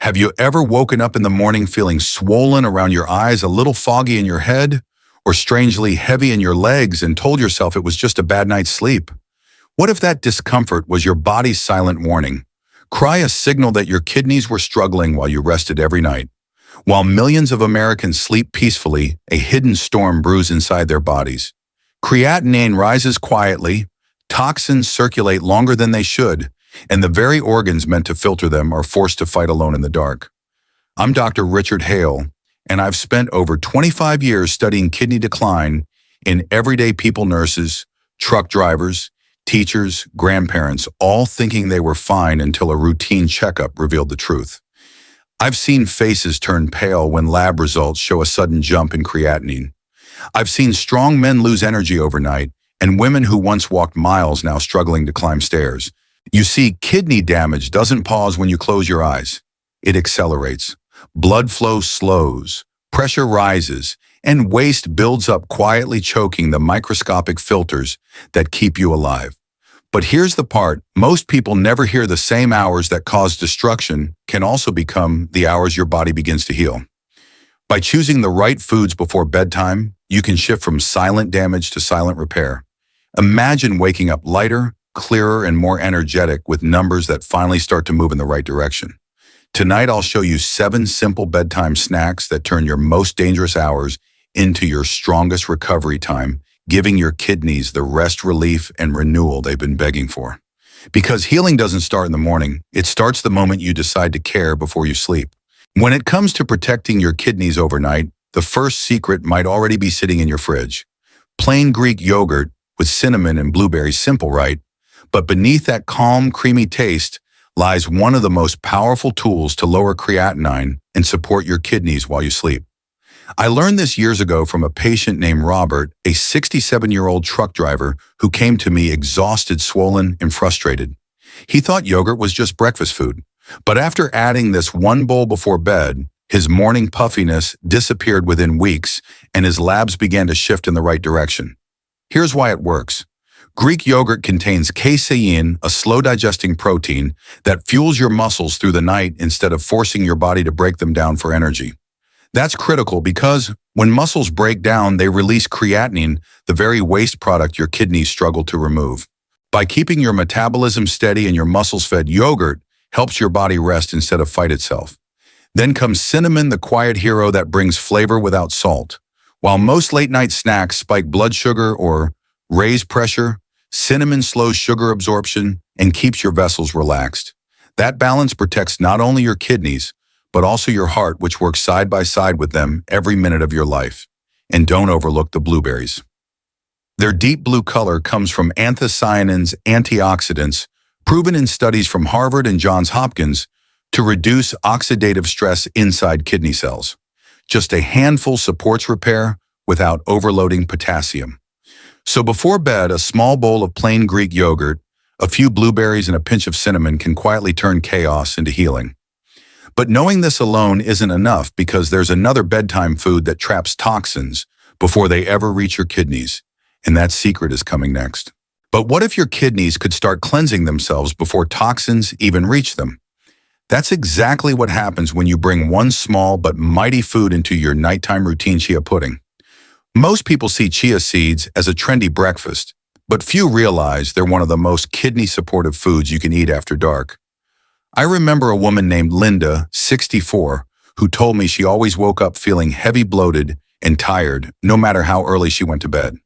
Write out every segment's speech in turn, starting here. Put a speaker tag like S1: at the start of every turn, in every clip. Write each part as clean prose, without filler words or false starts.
S1: Have you ever woken up in the morning feeling swollen around your eyes, a little foggy in your head, or strangely heavy in your legs and told yourself it was just a bad night's sleep? What if that discomfort was your body's silent warning? Cry a signal that your kidneys were struggling while you rested every night. While millions of Americans sleep peacefully, a hidden storm brews inside their bodies. Creatinine rises quietly, toxins circulate longer than they should, and the very organs meant to filter them are forced to fight alone in the dark. I'm Dr. Richard Hale, and I've spent over 25 years studying kidney decline in everyday people, nurses, truck drivers, teachers, grandparents, all thinking they were fine until a routine checkup revealed the truth. I've seen faces turn pale when lab results show a sudden jump in creatinine. I've seen strong men lose energy overnight and women who once walked miles now struggling to climb stairs. You see, kidney damage doesn't pause when you close your eyes. It accelerates. Blood flow slows, pressure rises, and waste builds up, quietly choking the microscopic filters that keep you alive. But here's the part: most people never hear the same hours that cause destruction can also become the hours your body begins to heal. By choosing the right foods before bedtime, you can shift from silent damage to silent repair. Imagine waking up lighter, clearer, and more energetic with numbers that finally start to move in the right direction. Tonight, I'll show you 7 simple bedtime snacks that turn your most dangerous hours into your strongest recovery time, giving your kidneys the rest, relief, and renewal they've been begging for. Because healing doesn't start in the morning, it starts the moment you decide to care before you sleep. When it comes to protecting your kidneys overnight, the first secret might already be sitting in your fridge. Plain Greek yogurt with cinnamon and blueberries, simple, right? But beneath that calm, creamy taste lies one of the most powerful tools to lower creatinine and support your kidneys while you sleep. I learned this years ago from a patient named Robert, a 67-year-old truck driver who came to me exhausted, swollen, and frustrated. He thought yogurt was just breakfast food. But after adding this one bowl before bed, his morning puffiness disappeared within weeks and his labs began to shift in the right direction. Here's why it works. Greek yogurt contains casein, a slow-digesting protein that fuels your muscles through the night instead of forcing your body to break them down for energy. That's critical because when muscles break down, they release creatinine, the very waste product your kidneys struggle to remove. By keeping your metabolism steady and your muscles fed, yogurt helps your body rest instead of fight itself. Then comes cinnamon, the quiet hero that brings flavor without salt. While most late-night snacks spike blood sugar or raise pressure, cinnamon slows sugar absorption and keeps your vessels relaxed. That balance protects not only your kidneys, but also your heart, which works side by side with them every minute of your life. And don't overlook the blueberries. Their deep blue color comes from anthocyanins, antioxidants, proven in studies from Harvard and Johns Hopkins to reduce oxidative stress inside kidney cells. Just a handful supports repair without overloading potassium. So before bed, a small bowl of plain Greek yogurt, a few blueberries, and a pinch of cinnamon can quietly turn chaos into healing. But knowing this alone isn't enough, because there's another bedtime food that traps toxins before they ever reach your kidneys, and that secret is coming next. But what if your kidneys could start cleansing themselves before toxins even reach them? That's exactly what happens when you bring one small but mighty food into your nighttime routine: chia pudding. Most people see chia seeds as a trendy breakfast, but few realize they're one of the most kidney-supportive foods you can eat after dark. I remember a woman named Linda, 64, who told me she always woke up feeling heavy, bloated, and tired, no matter how early she went to bed.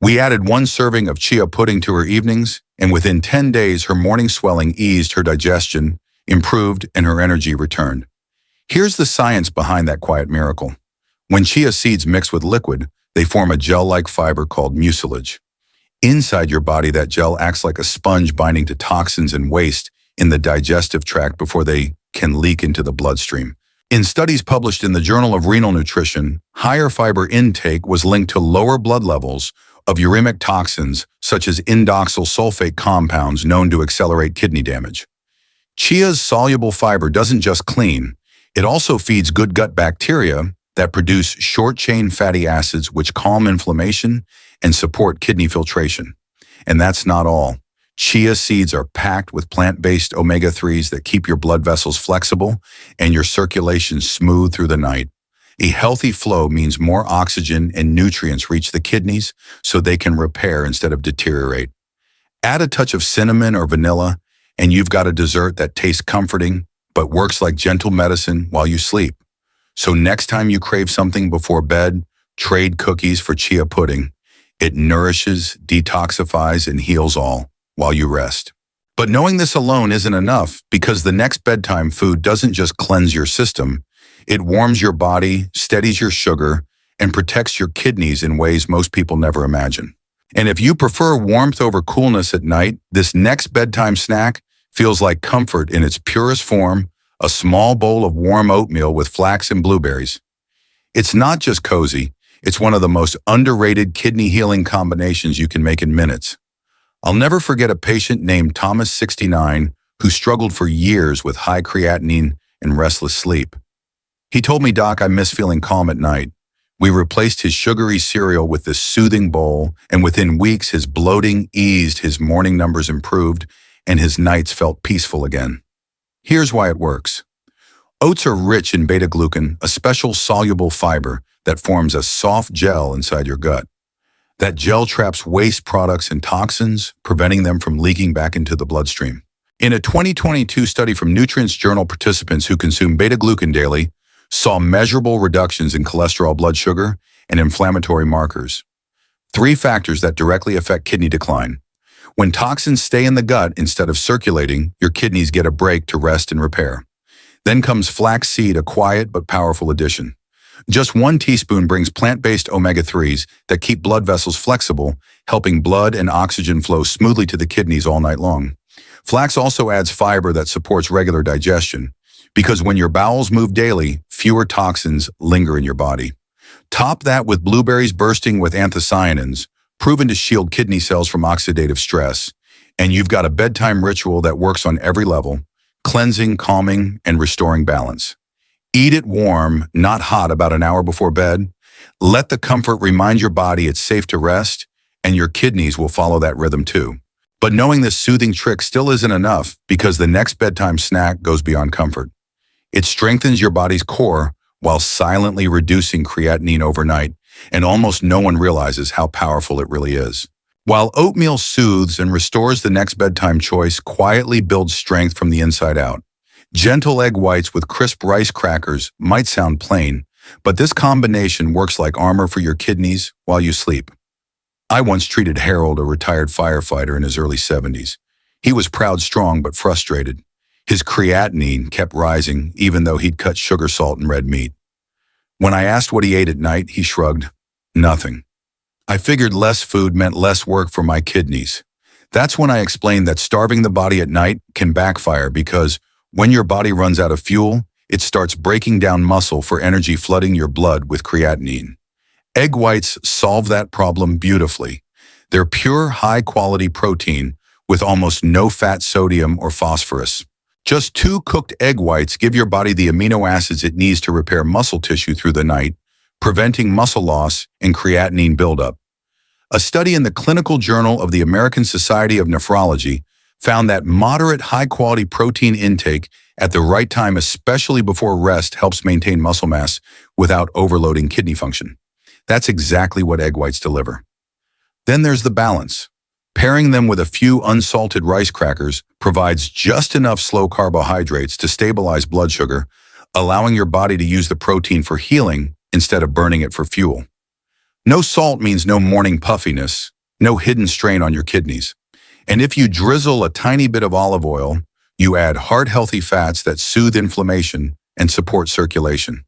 S1: We added 1 serving of chia pudding to her evenings, and within 10 days, her morning swelling eased, her digestion improved, and her energy returned. Here's the science behind that quiet miracle. When chia seeds mix with liquid, they form a gel-like fiber called mucilage. Inside your body, that gel acts like a sponge, binding to toxins and waste in the digestive tract before they can leak into the bloodstream. In studies published in the Journal of Renal Nutrition, higher fiber intake was linked to lower blood levels of uremic toxins such as indoxyl sulfate compounds known to accelerate kidney damage. Chia's soluble fiber doesn't just clean, it also feeds good gut bacteria that produce short-chain fatty acids which calm inflammation and support kidney filtration. And that's not all. Chia seeds are packed with plant-based omega-3s that keep your blood vessels flexible and your circulation smooth through the night. A healthy flow means more oxygen and nutrients reach the kidneys so they can repair instead of deteriorate. Add a touch of cinnamon or vanilla, and you've got a dessert that tastes comforting but works like gentle medicine while you sleep. So next time you crave something before bed, trade cookies for chia pudding. It nourishes, detoxifies, and heals all while you rest. But knowing this alone isn't enough, because the next bedtime food doesn't just cleanse your system, it warms your body, steadies your sugar, and protects your kidneys in ways most people never imagine. And if you prefer warmth over coolness at night, this next bedtime snack feels like comfort in its purest form, a small bowl of warm oatmeal with flax and blueberries. It's not just cozy, it's one of the most underrated kidney healing combinations you can make in minutes. I'll never forget a patient named Thomas, 69, who struggled for years with high creatinine and restless sleep. He told me, "Doc, I miss feeling calm at night." We replaced his sugary cereal with this soothing bowl, and within weeks his bloating eased, his morning numbers improved, and his nights felt peaceful again. Here's why it works. Oats are rich in beta-glucan, a special soluble fiber that forms a soft gel inside your gut. That gel traps waste products and toxins, preventing them from leaking back into the bloodstream. In a 2022 study from Nutrients Journal, participants who consumed beta-glucan daily saw measurable reductions in cholesterol, blood sugar, and inflammatory markers. 3 factors that directly affect kidney decline. When toxins stay in the gut instead of circulating, your kidneys get a break to rest and repair. Then comes flaxseed, a quiet but powerful addition. Just 1 teaspoon brings plant-based omega-3s that keep blood vessels flexible, helping blood and oxygen flow smoothly to the kidneys all night long. Flax also adds fiber that supports regular digestion, because when your bowels move daily, fewer toxins linger in your body. Top that with blueberries bursting with anthocyanins, proven to shield kidney cells from oxidative stress, and you've got a bedtime ritual that works on every level, cleansing, calming, and restoring balance. Eat it warm, not hot, about an hour before bed. Let the comfort remind your body it's safe to rest, and your kidneys will follow that rhythm too. But knowing this soothing trick still isn't enough, because the next bedtime snack goes beyond comfort. It strengthens your body's core while silently reducing creatinine overnight, and almost no one realizes how powerful it really is. While oatmeal soothes and restores, the next bedtime choice quietly builds strength from the inside out. Gentle egg whites with crisp rice crackers might sound plain, but this combination works like armor for your kidneys while you sleep. I once treated Harold, a retired firefighter in his early 70s. He was proud, strong, but frustrated. His creatinine kept rising, even though he'd cut sugar, salt, and red meat. When I asked what he ate at night, he shrugged. Nothing. I figured less food meant less work for my kidneys. That's when I explained that starving the body at night can backfire, because when your body runs out of fuel, it starts breaking down muscle for energy, flooding your blood with creatinine. Egg whites solve that problem beautifully. They're pure, high-quality protein with almost no fat, sodium, or phosphorus. Just 2 cooked egg whites give your body the amino acids it needs to repair muscle tissue through the night, preventing muscle loss and creatinine buildup. A study in the Clinical Journal of the American Society of Nephrology found that moderate, high-quality protein intake at the right time, especially before rest, helps maintain muscle mass without overloading kidney function. That's exactly what egg whites deliver. Then there's the balance. Pairing them with a few unsalted rice crackers provides just enough slow carbohydrates to stabilize blood sugar, allowing your body to use the protein for healing instead of burning it for fuel. No salt means no morning puffiness, no hidden strain on your kidneys. And if you drizzle a tiny bit of olive oil, you add heart-healthy fats that soothe inflammation and support circulation.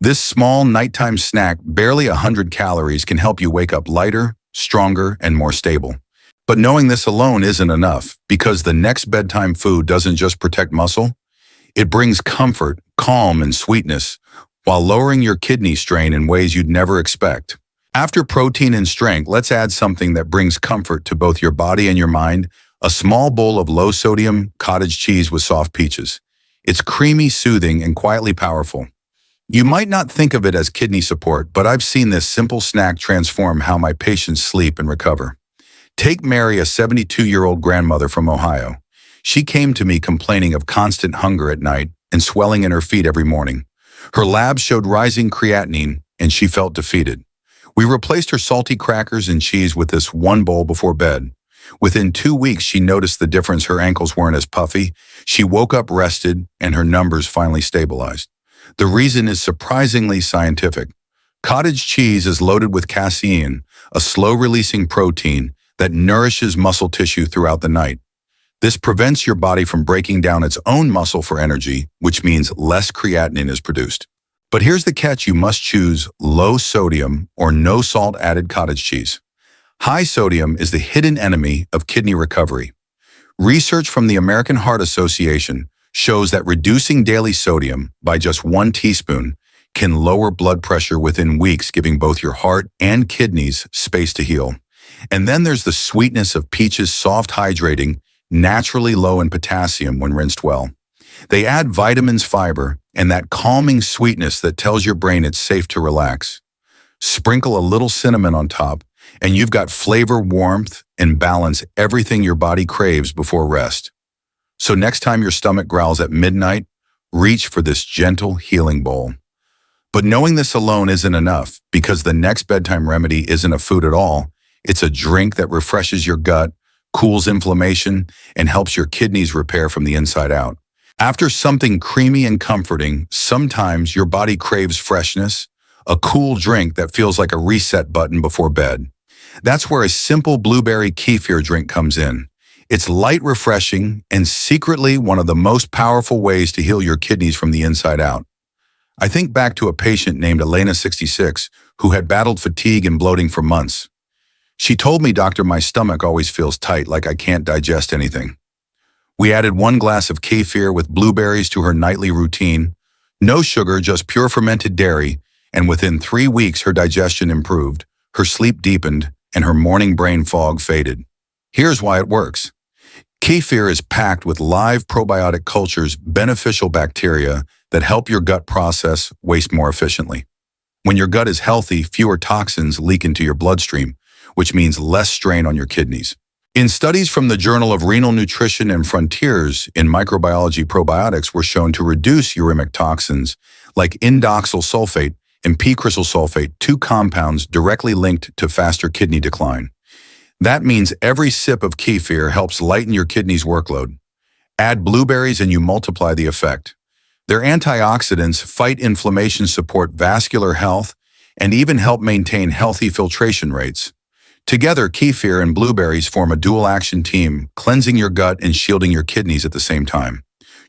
S1: This small nighttime snack, barely 100 calories, can help you wake up lighter, stronger, and more stable. But knowing this alone isn't enough, because the next bedtime food doesn't just protect muscle, it brings comfort, calm, and sweetness, while lowering your kidney strain in ways you'd never expect. After protein and strength, let's add something that brings comfort to both your body and your mind: a small bowl of low-sodium cottage cheese with soft peaches. It's creamy, soothing, and quietly powerful. You might not think of it as kidney support, but I've seen this simple snack transform how my patients sleep and recover. Take Mary, a 72-year-old grandmother from Ohio. She came to me complaining of constant hunger at night and swelling in her feet every morning. Her labs showed rising creatinine, and she felt defeated. We replaced her salty crackers and cheese with this one bowl before bed. Within 2 weeks, she noticed the difference. Her ankles weren't as puffy. She woke up rested, and her numbers finally stabilized. The reason is surprisingly scientific. Cottage cheese is loaded with casein, a slow-releasing protein that nourishes muscle tissue throughout the night. This prevents your body from breaking down its own muscle for energy, which means less creatinine is produced. But here's the catch: you must choose low sodium or no salt added cottage cheese. High sodium is the hidden enemy of kidney recovery. Research from the American Heart Association shows that reducing daily sodium by just 1 teaspoon can lower blood pressure within weeks, giving both your heart and kidneys space to heal. And then there's the sweetness of peaches, soft, hydrating, naturally low in potassium when rinsed well. They add vitamins, fiber, and that calming sweetness that tells your brain it's safe to relax. Sprinkle a little cinnamon on top, and you've got flavor, warmth, and balance, everything your body craves before rest. So next time your stomach growls at midnight, reach for this gentle healing bowl. But knowing this alone isn't enough, because the next bedtime remedy isn't a food at all. It's a drink that refreshes your gut, cools inflammation, and helps your kidneys repair from the inside out. After something creamy and comforting, sometimes your body craves freshness, a cool drink that feels like a reset button before bed. That's where a simple blueberry kefir drink comes in. It's light, refreshing, and secretly one of the most powerful ways to heal your kidneys from the inside out. I think back to a patient named Elena, 66, who had battled fatigue and bloating for months. She told me, "Doctor, my stomach always feels tight, like I can't digest anything." We added 1 glass of kefir with blueberries to her nightly routine. No sugar, just pure fermented dairy, and within 3 weeks her digestion improved, her sleep deepened, and her morning brain fog faded. Here's why it works. Kefir is packed with live probiotic cultures, beneficial bacteria that help your gut process waste more efficiently. When your gut is healthy, fewer toxins leak into your bloodstream, which means less strain on your kidneys. In studies from the Journal of Renal Nutrition and Frontiers in Microbiology, probiotics were shown to reduce uremic toxins like indoxyl sulfate and p-crysyl sulfate, 2 compounds directly linked to faster kidney decline. That means every sip of kefir helps lighten your kidney's workload. Add blueberries and you multiply the effect. Their antioxidants fight inflammation, support vascular health, and even help maintain healthy filtration rates. Together, kefir and blueberries form a dual-action team, cleansing your gut and shielding your kidneys at the same time.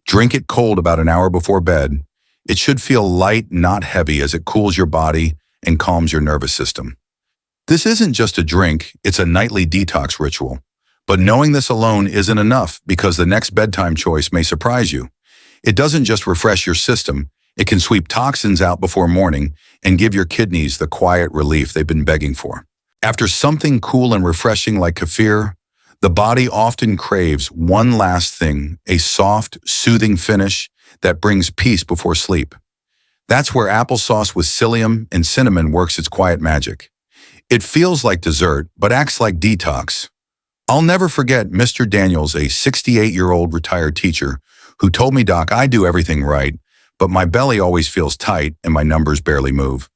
S1: Drink it cold about an hour before bed. It should feel light, not heavy, as it cools your body and calms your nervous system. This isn't just a drink, it's a nightly detox ritual. But knowing this alone isn't enough, because the next bedtime choice may surprise you. It doesn't just refresh your system, it can sweep toxins out before morning and give your kidneys the quiet relief they've been begging for. After something cool and refreshing like kefir, the body often craves one last thing, a soft, soothing finish that brings peace before sleep. That's where applesauce with psyllium and cinnamon works its quiet magic. It feels like dessert, but acts like detox. I'll never forget Mr. Daniels, a 68-year-old retired teacher, who told me, "Doc, I do everything right, but my belly always feels tight and my numbers barely move."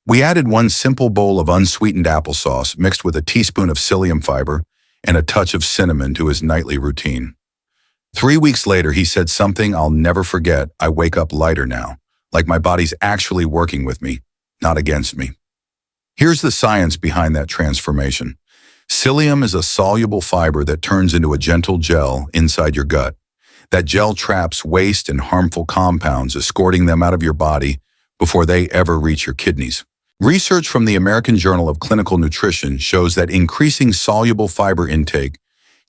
S1: We added 1 simple bowl of unsweetened applesauce mixed with a teaspoon of psyllium fiber and a touch of cinnamon to his nightly routine. 3 weeks later, he said something I'll never forget: "I wake up lighter now, like my body's actually working with me, not against me." Here's the science behind that transformation. Psyllium is a soluble fiber that turns into a gentle gel inside your gut. That gel traps waste and harmful compounds, escorting them out of your body before they ever reach your kidneys. Research from the American Journal of Clinical Nutrition shows that increasing soluble fiber intake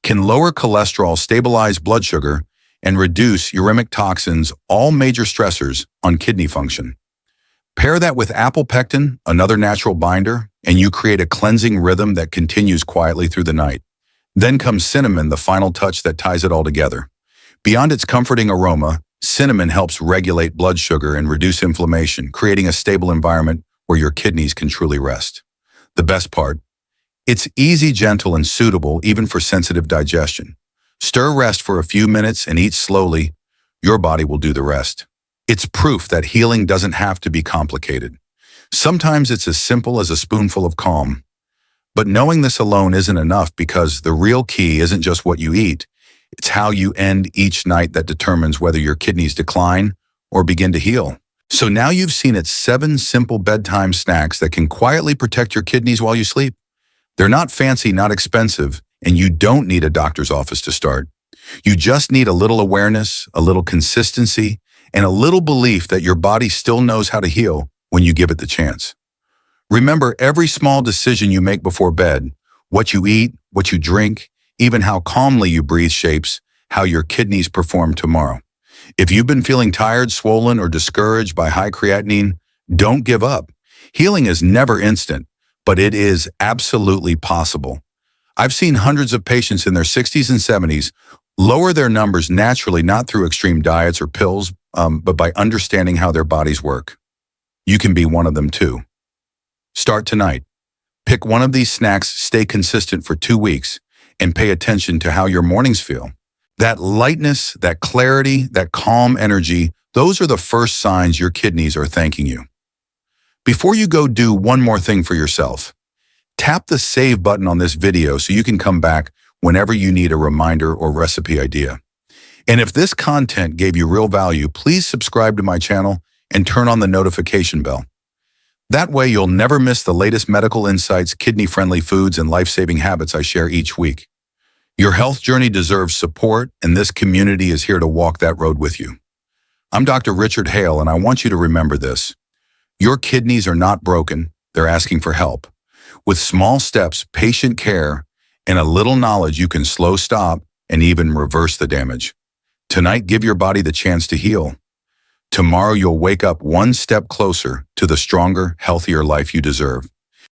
S1: can lower cholesterol, stabilize blood sugar, and reduce uremic toxins, all major stressors on kidney function. Pair that with apple pectin, another natural binder, and you create a cleansing rhythm that continues quietly through the night. Then comes cinnamon, the final touch that ties it all together. Beyond its comforting aroma, cinnamon helps regulate blood sugar and reduce inflammation, creating a stable environment where your kidneys can truly rest. The best part, It's easy, gentle, and suitable even for sensitive digestion. Stir, rest for a few minutes, and eat slowly. Your body will do the rest. It's proof that healing doesn't have to be complicated. Sometimes it's as simple as a spoonful of calm. But knowing this alone isn't enough, because the real key isn't just what you eat. It's how you end each night that determines whether your kidneys decline or begin to heal. So now you've seen it's 7 simple bedtime snacks that can quietly protect your kidneys while you sleep. They're not fancy, not expensive, and you don't need a doctor's office to start. You just need a little awareness, a little consistency, and a little belief that your body still knows how to heal when you give it the chance. Remember, every small decision you make before bed, what you eat, what you drink, even how calmly you breathe, shapes how your kidneys perform tomorrow. If you've been feeling tired, swollen, or discouraged by high creatinine, don't give up. Healing is never instant, but it is absolutely possible. I've seen hundreds of patients in their 60s and 70s lower their numbers naturally, not through extreme diets or pills, but by understanding how their bodies work. You can be one of them too. Start tonight. Pick one of these snacks, stay consistent for 2 weeks, and pay attention to how your mornings feel. That lightness, that clarity, that calm energy, those are the first signs your kidneys are thanking you. Before you go, do one more thing for yourself. Tap the save button on this video so you can come back whenever you need a reminder or recipe idea. And if this content gave you real value, please subscribe to my channel and turn on the notification bell. That way you'll never miss the latest medical insights, kidney-friendly foods, and life-saving habits I share each week. Your health journey deserves support, and this community is here to walk that road with you. I'm Dr. Richard Hale, and I want you to remember this. Your kidneys are not broken, they're asking for help. With small steps, patient care, and a little knowledge, you can slow, stop, and even reverse the damage. Tonight, give your body the chance to heal. Tomorrow, you'll wake up one step closer to the stronger, healthier life you deserve.